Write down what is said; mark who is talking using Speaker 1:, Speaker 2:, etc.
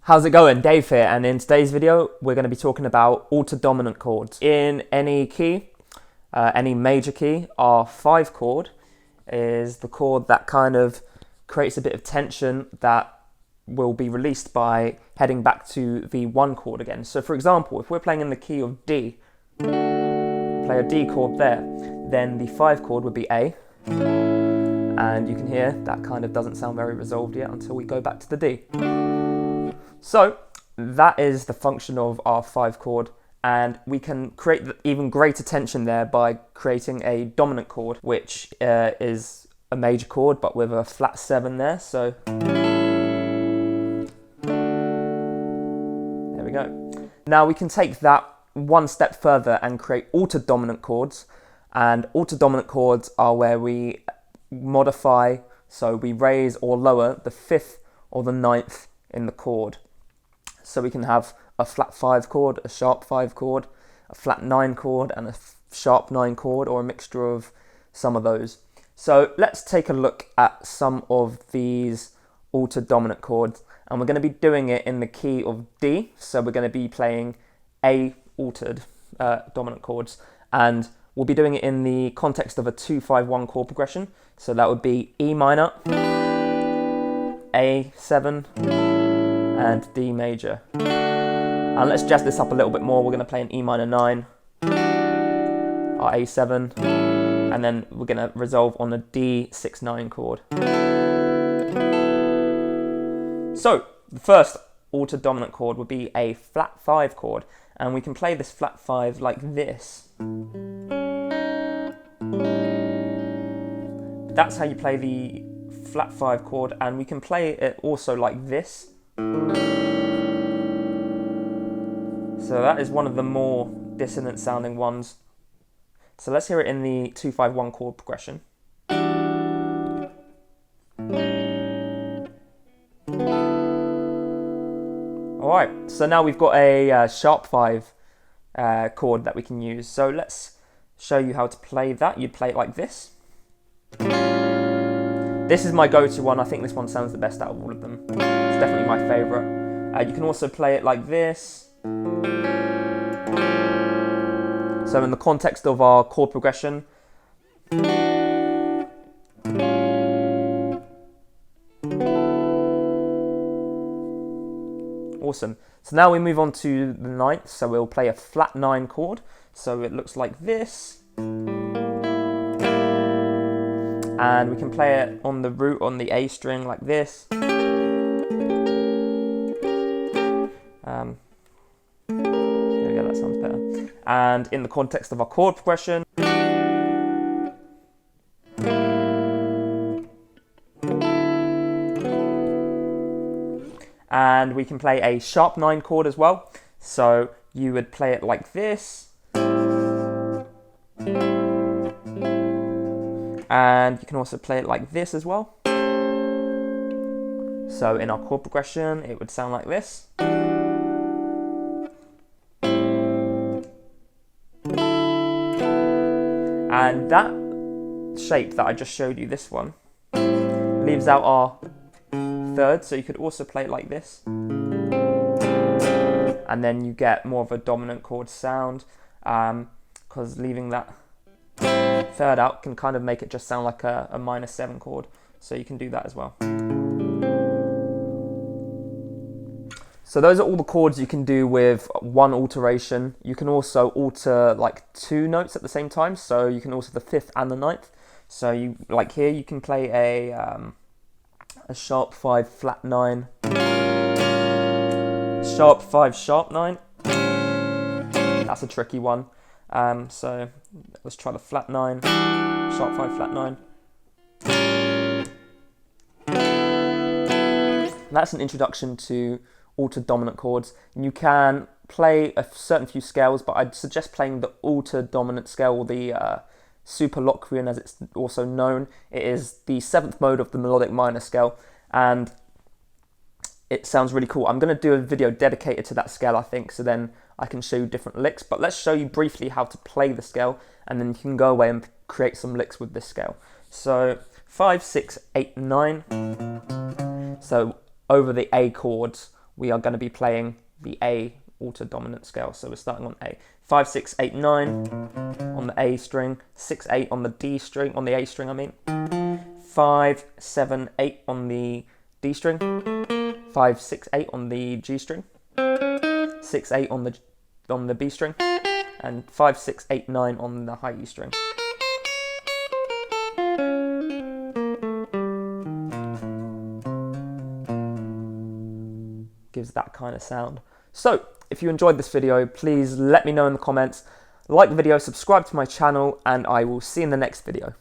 Speaker 1: How's it going? Dave here, and in today's video we're going to be talking about altered dominant chords. In any key, any major key, our 5 chord is the chord that kind of creates a bit of tension that will be released by heading back to the 1 chord again. So for example, if we're playing in the key of D, play a D chord there, then the 5 chord would be A, and you can hear that kind of doesn't sound very resolved yet until we go back to the D. So that is the function of our 5 chord, and we can create even greater tension there by creating a dominant chord, which is a major chord but with a flat 7 there. So there we go. Now we can take that one step further and create altered dominant chords, and altered dominant chords are where we modify, so we raise or lower the 5th or the 9th in the chord. So we can have a flat 5 chord, a sharp 5 chord, a flat 9 chord, and a sharp 9 chord, or a mixture of some of those. So let's take a look at some of these altered dominant chords, and we're going to be doing it in the key of D. So we're going to be playing A altered dominant chords, and we'll be doing it in the context of a 2-5-1 chord progression. So that would be E minor, A7, and D major. And let's jazz this up a little bit more. We're going to play an E minor 9, our A7, and then we're going to resolve on a D6-9 chord. So the first altered dominant chord would be a flat 5 chord, and we can play this flat 5 like this. That's how you play the flat 5 chord, and we can play it also like this. So that is one of the more dissonant sounding ones. So let's hear it in the 2-5-1 chord progression. Alright, so now we've got a sharp 5 chord that we can use. So let's show you how to play that. You'd play it like this. This is my go-to one. I think this one sounds the best out of all of them. It's definitely my favourite. You can also play it like this. So in the context of our chord progression, awesome. So now we move on to the 9th. So we'll play a flat 9 chord. So it looks like this. And we can play it on the root on the A string like this. There we go, that sounds better. And in the context of our chord progression, and we can play a sharp 9 chord as well. So you would play it like this. And you can also play it like this as well. So in our chord progression, it would sound like this. And that shape that I just showed you, this one, leaves out our 3rd, so you could also play it like this. And then you get more of a dominant chord sound, because leaving that 3rd out can kind of make it just sound like a minor 7 chord. So you can do that as well. So those are all the chords you can do with one alteration. You can also alter like 2 notes at the same time. So you can alter the 5th and the 9th. So you, like here, you can play a sharp 5 flat 9, sharp 5 sharp 9. That's a tricky one. So let's try the flat 9, sharp 5 flat 9. That's an introduction to altered dominant chords. You can play a certain few scales, but I'd suggest playing the altered dominant scale, or the super Locrian as it's also known. It is the 7th mode of the melodic minor scale, and it sounds really cool. I'm going to do a video dedicated to that scale, I think, so then I can show you different licks. But let's show you briefly how to play the scale, and then you can go away and create some licks with this scale. So 5, 6, 8, 9. So over the A chords, we are going to be playing the A altered dominant scale. So we're starting on A. 5, 6, 8, 9 on the A string, 6, 8 on the D string, on the A string I mean, 5, 7, 8 on the D string, 5, 6, 8 on the G string, 6, 8 on the B string, and 5, 6, 8, 9 on the high E string. Gives that kind of sound. So, if you enjoyed this video, please let me know in the comments, like the video, subscribe to my channel, and I will see you in the next video.